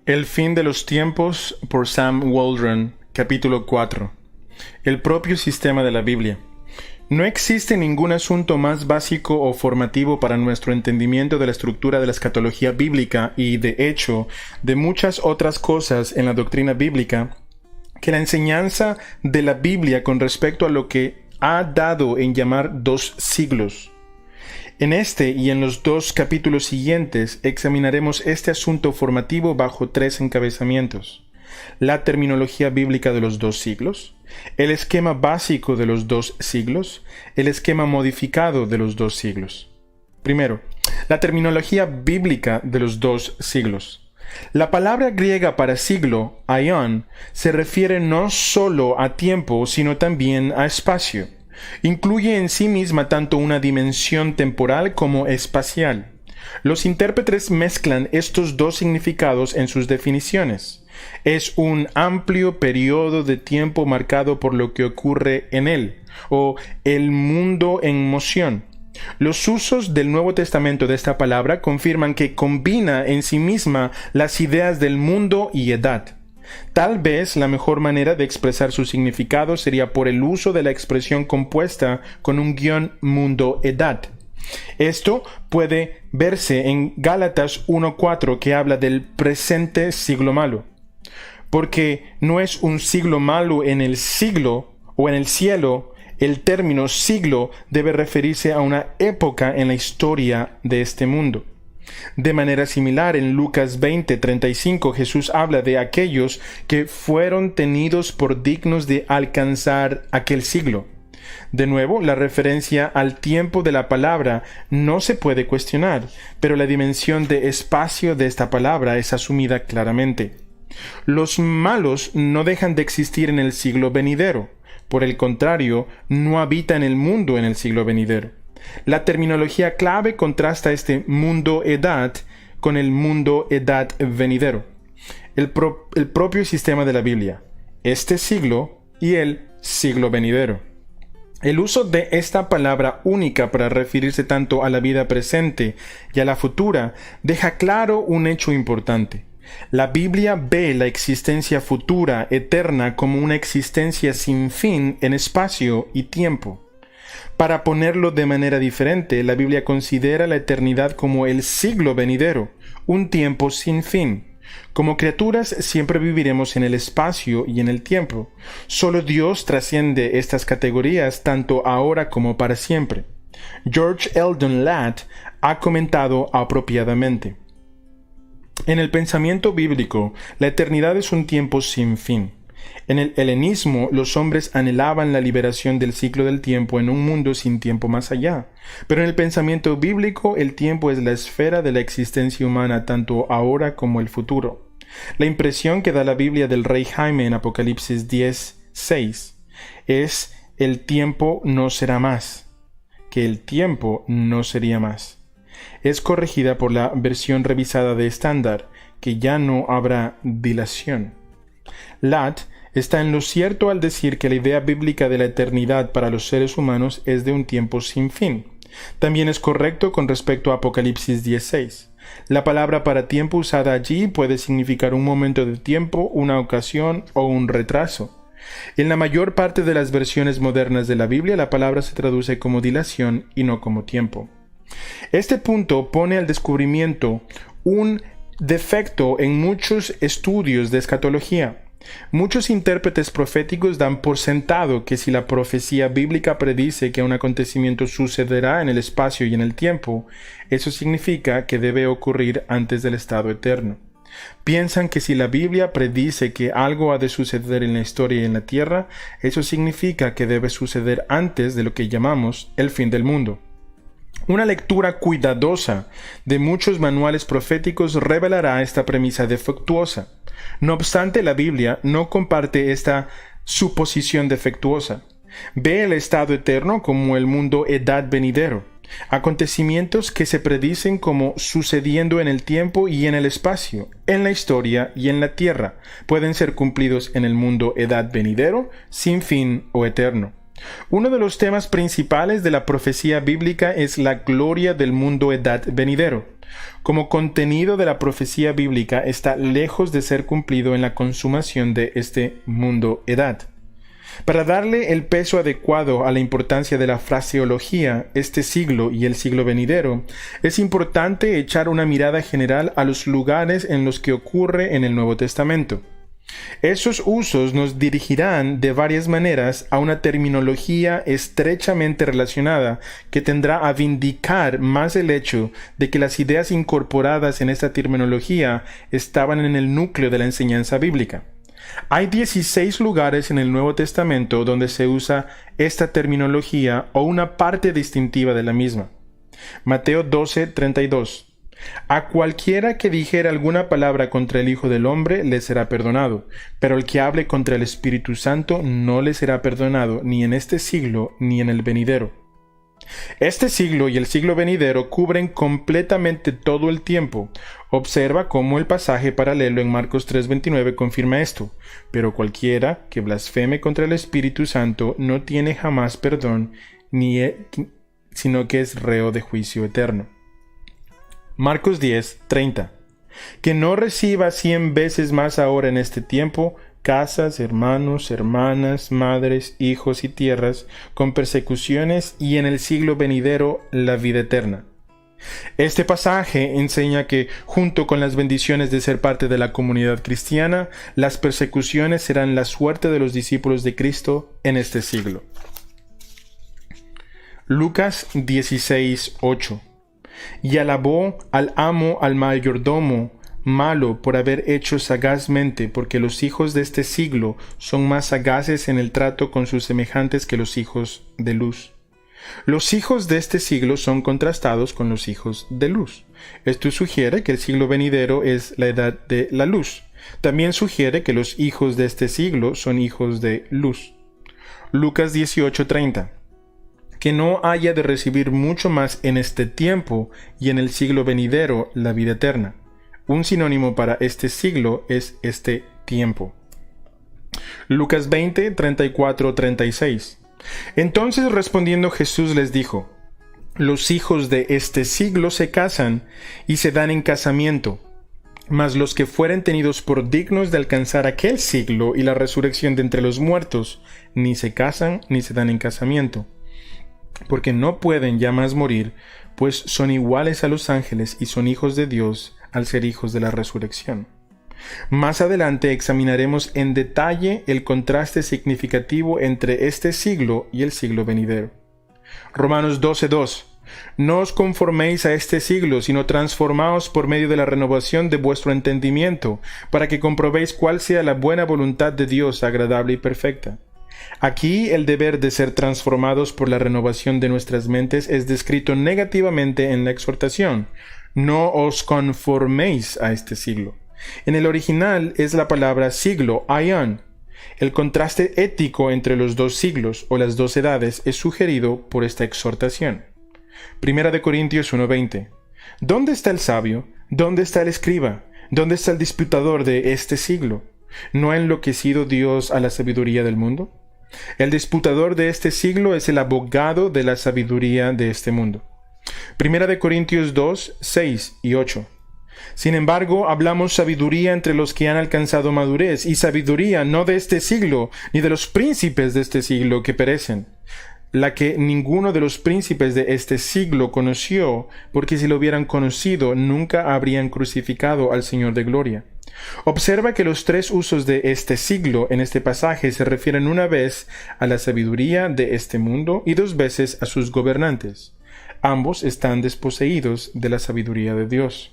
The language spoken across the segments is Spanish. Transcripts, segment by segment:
El fin de los tiempos por Sam Waldron, capítulo 4. El propio sistema de la Biblia. No existe ningún asunto más básico o formativo para nuestro entendimiento de la estructura de la escatología bíblica y, de hecho, de muchas otras cosas en la doctrina bíblica, que la enseñanza de la Biblia con respecto a lo que ha dado en llamar 2 siglos. En este y en los 2 capítulos siguientes examinaremos este asunto formativo bajo 3 encabezamientos: la terminología bíblica de los 2 siglos, el esquema básico de los 2 siglos, el esquema modificado de los 2 siglos. Primero, la terminología bíblica de los 2 siglos. La palabra griega para siglo, aion, se refiere no solo a tiempo, sino también a espacio. Incluye en sí misma tanto una dimensión temporal como espacial. Los intérpretes mezclan estos 2 significados en sus definiciones. Es un amplio periodo de tiempo marcado por lo que ocurre en él, o el mundo en moción. Los usos del Nuevo Testamento de esta palabra confirman que combina en sí misma las ideas del mundo y edad. Tal vez la mejor manera de expresar su significado sería por el uso de la expresión compuesta con un guión mundo-edad. Esto puede verse en Gálatas 1:4, que habla del presente siglo malo. Porque no es un siglo malo en el siglo o en el cielo, el término siglo debe referirse a una época en la historia de este mundo. De manera similar, en Lucas 20:35, Jesús habla de aquellos que fueron tenidos por dignos de alcanzar aquel siglo. De nuevo, la referencia al tiempo de la palabra no se puede cuestionar, pero la dimensión de espacio de esta palabra es asumida claramente. Los malos no dejan de existir en el siglo venidero. Por el contrario, no habitan el mundo en el siglo venidero. La terminología clave contrasta este mundo-edad con el mundo-edad venidero. El propio sistema de la Biblia, este siglo y el siglo venidero. El uso de esta palabra única para referirse tanto a la vida presente y a la futura deja claro un hecho importante. La Biblia ve la existencia futura, eterna, como una existencia sin fin en espacio y tiempo. Para ponerlo de manera diferente, la Biblia considera la eternidad como el siglo venidero, un tiempo sin fin. Como criaturas siempre viviremos en el espacio y en el tiempo. Solo Dios trasciende estas categorías tanto ahora como para siempre. George Eldon Ladd ha comentado apropiadamente: en el pensamiento bíblico, la eternidad es un tiempo sin fin. En el helenismo, los hombres anhelaban la liberación del ciclo del tiempo en un mundo sin tiempo más allá. Pero en el pensamiento bíblico, el tiempo es la esfera de la existencia humana tanto ahora como el futuro. La impresión que da la Biblia del rey Jaime en Apocalipsis 10:6 es: el tiempo no será más, que el tiempo no sería más. Es corregida por la versión revisada de estándar, que ya no habrá dilación. Ladd está en lo cierto al decir que la idea bíblica de la eternidad para los seres humanos es de un tiempo sin fin. También es correcto con respecto a Apocalipsis 10:6. La palabra para tiempo usada allí puede significar un momento de tiempo, una ocasión o un retraso. En la mayor parte de las versiones modernas de la Biblia, la palabra se traduce como dilación y no como tiempo. Este punto pone al descubrimiento un defecto en muchos estudios de escatología. Muchos intérpretes proféticos dan por sentado que si la profecía bíblica predice que un acontecimiento sucederá en el espacio y en el tiempo, eso significa que debe ocurrir antes del estado eterno. Piensan que si la Biblia predice que algo ha de suceder en la historia y en la tierra, eso significa que debe suceder antes de lo que llamamos el fin del mundo. Una lectura cuidadosa de muchos manuales proféticos revelará esta premisa defectuosa. No obstante, la Biblia no comparte esta suposición defectuosa. Ve el estado eterno como el mundo-edad venidero, acontecimientos que se predicen como sucediendo en el tiempo y en el espacio, en la historia y en la tierra, pueden ser cumplidos en el mundo-edad venidero, sin fin o eterno. Uno de los temas principales de la profecía bíblica es la gloria del mundo edad venidero. como contenido de la profecía bíblica, está lejos de ser cumplido en la consumación de este mundo-edad. Para darle el peso adecuado a la importancia de la fraseología, este siglo y el siglo venidero, es importante echar una mirada general a los lugares en los que ocurre en el Nuevo Testamento. Esos usos nos dirigirán de varias maneras a una terminología estrechamente relacionada que tendrá a vindicar más el hecho de que las ideas incorporadas en esta terminología estaban en el núcleo de la enseñanza bíblica. Hay 16 lugares en el Nuevo Testamento donde se usa esta terminología o una parte distintiva de la misma. Mateo 12:32. A cualquiera que dijere alguna palabra contra el Hijo del Hombre le será perdonado, pero el que hable contra el Espíritu Santo no le será perdonado ni en este siglo ni en el venidero. Este siglo y el siglo venidero cubren completamente todo el tiempo. Observa cómo el pasaje paralelo en Marcos 3:29 confirma esto. Pero cualquiera que blasfeme contra el Espíritu Santo no tiene jamás perdón, sino que es reo de juicio eterno. Marcos 10:30. Que no reciba 100 veces más ahora en este tiempo casas, hermanos, hermanas, madres, hijos y tierras, con persecuciones, y en el siglo venidero la vida eterna. Este pasaje enseña que, junto con las bendiciones de ser parte de la comunidad cristiana, las persecuciones serán la suerte de los discípulos de Cristo en este siglo. Lucas 16:8. Y alabó al amo al mayordomo malo por haber hecho sagazmente, porque los hijos de este siglo son más sagaces en el trato con sus semejantes que los hijos de luz. Los hijos de este siglo son contrastados con los hijos de luz. Esto sugiere que el siglo venidero es la edad de la luz. También sugiere que los hijos de este siglo son hijos de luz. Lucas 18:30. Que no haya de recibir mucho más en este tiempo y en el siglo venidero la vida eterna. Un sinónimo para este siglo es este tiempo. Lucas 20:34-36. Entonces respondiendo Jesús les dijo: Los hijos de este siglo se casan y se dan en casamiento, mas los que fueren tenidos por dignos de alcanzar aquel siglo y la resurrección de entre los muertos, ni se casan ni se dan en casamiento, porque no pueden ya más morir, pues son iguales a los ángeles y son hijos de Dios al ser hijos de la resurrección. Más adelante examinaremos en detalle el contraste significativo entre este siglo y el siglo venidero. Romanos 12:2. No os conforméis a este siglo, sino transformaos por medio de la renovación de vuestro entendimiento, para que comprobéis cuál sea la buena voluntad de Dios, agradable y perfecta. Aquí el deber de ser transformados por la renovación de nuestras mentes es descrito negativamente en la exhortación. No os conforméis a este siglo. En el original es la palabra siglo, aion. El contraste ético entre los dos siglos o las dos edades es sugerido por esta exhortación. Primera de Corintios 1:20. ¿Dónde está el sabio? ¿Dónde está el escriba? ¿Dónde está el disputador de este siglo? ¿No ha enloquecido Dios a la sabiduría del mundo? El disputador de este siglo es el abogado de la sabiduría de este mundo. Primera de Corintios 2:6-8. Sin embargo, hablamos sabiduría entre los que han alcanzado madurez, y sabiduría no de este siglo, ni de los príncipes de este siglo que perecen, la que ninguno de los príncipes de este siglo conoció, porque si lo hubieran conocido, nunca habrían crucificado al Señor de gloria. Observa que los tres usos de este siglo en este pasaje se refieren una vez a la sabiduría de este mundo y dos veces a sus gobernantes. Ambos están desposeídos de la sabiduría de Dios.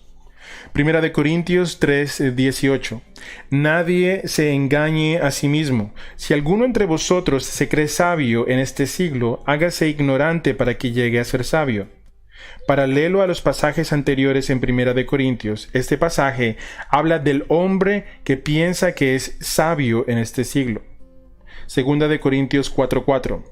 Primera de Corintios 3:18. Nadie se engañe a sí mismo. Si alguno entre vosotros se cree sabio en este siglo, hágase ignorante para que llegue a ser sabio. Paralelo a los pasajes anteriores en Primera de Corintios, este pasaje habla del hombre que piensa que es sabio en este siglo. Segunda de Corintios 4:4,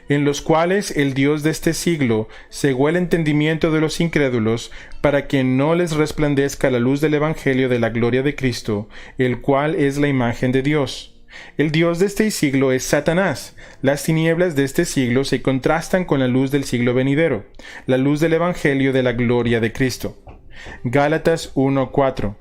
en los cuales el Dios de este siglo cegó el entendimiento de los incrédulos para que no les resplandezca la luz del Evangelio de la gloria de Cristo, el cual es la imagen de Dios. El Dios de este siglo es Satanás. Las tinieblas de este siglo se contrastan con la luz del siglo venidero, la luz del Evangelio de la gloria de Cristo. Gálatas 1:4,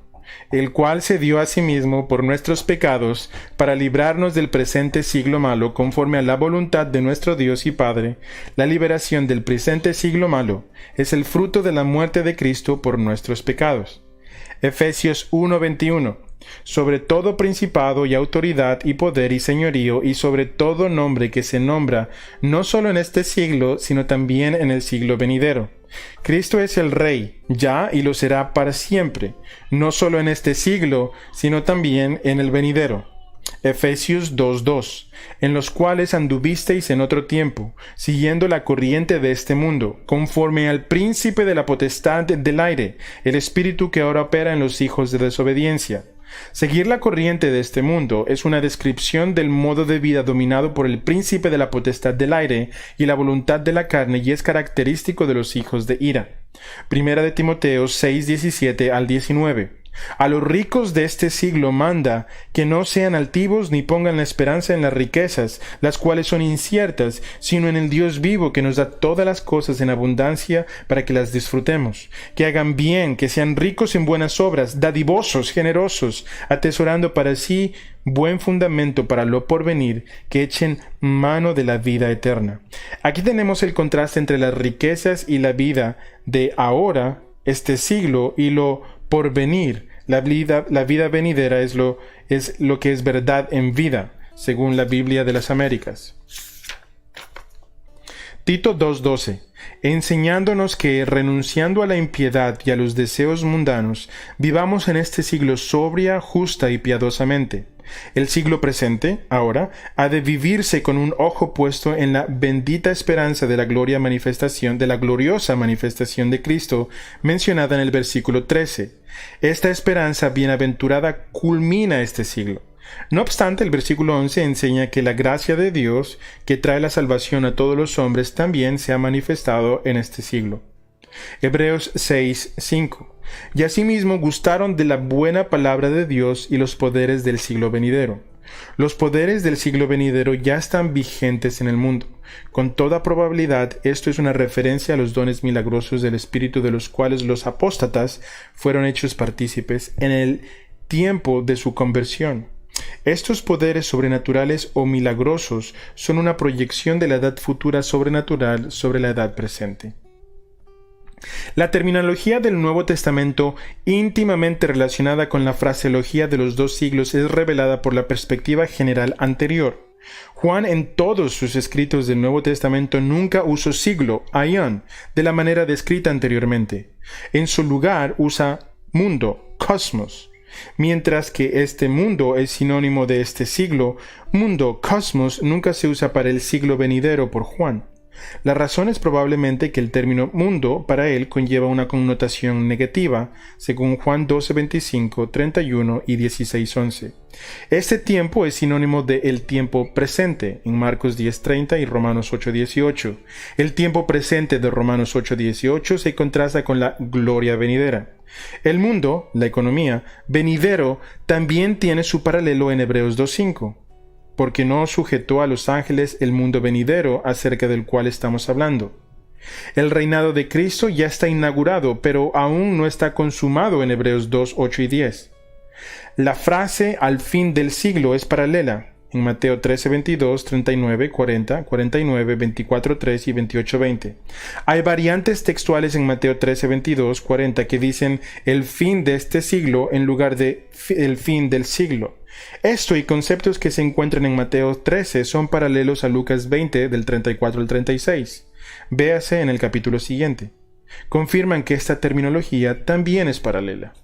el cual se dio a sí mismo por nuestros pecados para librarnos del presente siglo malo conforme a la voluntad de nuestro Dios y Padre. La liberación del presente siglo malo es el fruto de la muerte de Cristo por nuestros pecados. Efesios 1:21, sobre todo principado y autoridad y poder y señorío y sobre todo nombre que se nombra no solo en este siglo, sino también en el siglo venidero. Cristo es el Rey, ya y lo será para siempre, no solo en este siglo, sino también en el venidero. Efesios 2:2, en los cuales anduvisteis en otro tiempo, siguiendo la corriente de este mundo, conforme al príncipe de la potestad del aire, el espíritu que ahora opera en los hijos de desobediencia. Seguir la corriente de este mundo es una descripción del modo de vida dominado por el príncipe de la potestad del aire y la voluntad de la carne, y es característico de los hijos de ira. Primera de Timoteo 6:17 al 19. A los ricos de este siglo manda que no sean altivos ni pongan la esperanza en las riquezas, las cuales son inciertas, sino en el Dios vivo que nos da todas las cosas en abundancia para que las disfrutemos. Que hagan bien, que sean ricos en buenas obras, dadivosos, generosos, atesorando para sí buen fundamento para lo porvenir, que echen mano de la vida eterna. Aquí tenemos el contraste entre las riquezas y la vida de ahora, este siglo, y lo porvenir. La vida venidera es lo que es verdad en vida, según la Biblia de las Américas. Tito 2:12, enseñándonos que, renunciando a la impiedad y a los deseos mundanos, vivamos en este siglo sobria, justa y piadosamente. El siglo presente, ahora, ha de vivirse con un ojo puesto en la bendita esperanza de la gloriosa manifestación de Cristo, mencionada en el versículo 13. Esta esperanza bienaventurada culmina este siglo. No obstante, el versículo 11 enseña que la gracia de Dios, que trae la salvación a todos los hombres, también se ha manifestado en este siglo. Hebreos 6:5. Y asimismo gustaron de la buena palabra de Dios y los poderes del siglo venidero. Los poderes del siglo venidero ya están vigentes en el mundo. Con toda probabilidad, esto es una referencia a los dones milagrosos del Espíritu de los cuales los apóstatas fueron hechos partícipes en el tiempo de su conversión. Estos poderes sobrenaturales o milagrosos son una proyección de la edad futura sobrenatural sobre la edad presente. La terminología del Nuevo Testamento, íntimamente relacionada con la fraseología de los dos siglos, es revelada por la perspectiva general anterior. Juan en todos sus escritos del Nuevo Testamento nunca usó siglo, aion, de la manera descrita anteriormente. En su lugar usa mundo, cosmos. Mientras que este mundo es sinónimo de este siglo, mundo, cosmos, nunca se usa para el siglo venidero por Juan. La razón es probablemente que el término mundo para él conlleva una connotación negativa, según Juan 12:25, 31 y 16:11. Este tiempo es sinónimo de el tiempo presente, en Marcos 10:30 y Romanos 8:18. El tiempo presente de Romanos 8:18 se contrasta con la gloria venidera. El mundo, la economía, venidero, también tiene su paralelo en Hebreos 2:5. Porque no sujetó a los ángeles el mundo venidero acerca del cual estamos hablando. El reinado de Cristo ya está inaugurado, pero aún no está consumado en Hebreos 2, 8 y 10. La frase al fin del siglo es paralela en Mateo 13:22, 39, 40, 49, 24:3 y 28:20. Hay variantes textuales en Mateo 13:22, 40 que dicen el fin de este siglo en lugar de el fin del siglo. Esto y conceptos que se encuentran en Mateo 13 son paralelos a Lucas 20 del 34 al 36. Véase en el capítulo siguiente. Confirman que esta terminología también es paralela.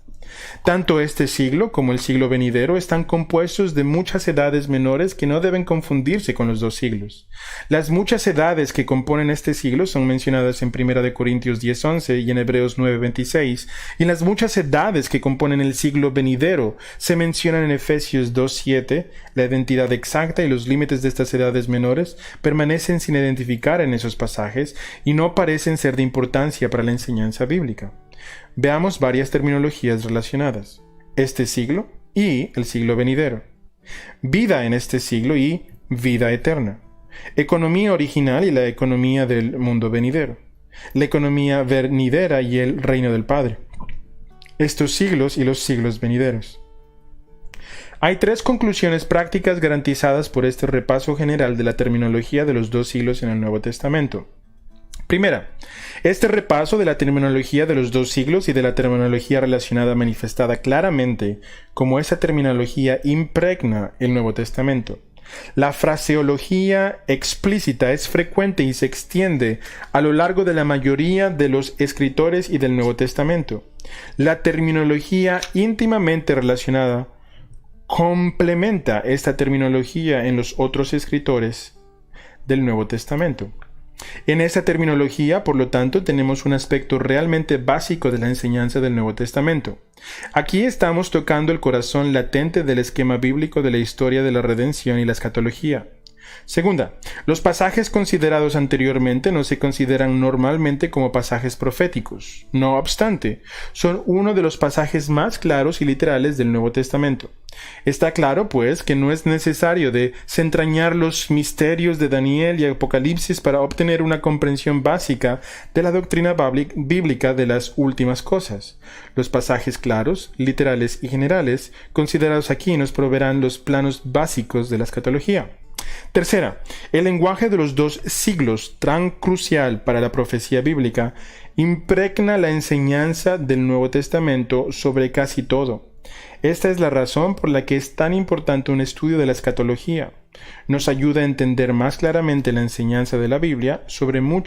Tanto este siglo como el siglo venidero están compuestos de muchas edades menores que no deben confundirse con los dos siglos. Las muchas edades que componen este siglo son mencionadas en 1 Corintios 10:11 y en Hebreos 9:26, y las muchas edades que componen el siglo venidero se mencionan en Efesios 2:7. La identidad exacta y los límites de estas edades menores permanecen sin identificar en esos pasajes y no parecen ser de importancia para la enseñanza bíblica. Veamos varias terminologías relacionadas. Este siglo y el siglo venidero. Vida en este siglo y vida eterna. Economía original y la economía del mundo venidero. La economía venidera y el reino del Padre. estos siglos y los siglos venideros. Hay tres conclusiones prácticas garantizadas por este repaso general de la terminología de los dos siglos en el Nuevo Testamento. Primera, este repaso de la terminología de los dos siglos y de la terminología relacionada manifestada claramente como esa terminología impregna el Nuevo Testamento. La fraseología explícita es frecuente y se extiende a lo largo de la mayoría de los escritores y del Nuevo Testamento. La terminología íntimamente relacionada complementa esta terminología en los otros escritores del Nuevo Testamento. En esta terminología, por lo tanto, tenemos un aspecto realmente básico de la enseñanza del Nuevo Testamento. Aquí estamos tocando el corazón latente del esquema bíblico de la historia de la redención y la escatología. Segunda, los pasajes considerados anteriormente no se consideran normalmente como pasajes proféticos. No obstante, son uno de los pasajes más claros y literales del Nuevo Testamento. Está claro, pues, que no es necesario desentrañar los misterios de Daniel y Apocalipsis para obtener una comprensión básica de la doctrina bíblica de las últimas cosas. Los pasajes claros, literales y generales considerados aquí nos proveerán los planos básicos de la escatología. Tercera, el lenguaje de los dos siglos, tan crucial para la profecía bíblica, impregna la enseñanza del Nuevo Testamento sobre casi todo. Esta es la razón por la que es tan importante un estudio de la escatología. Nos ayuda a entender más claramente la enseñanza de la Biblia sobre muchas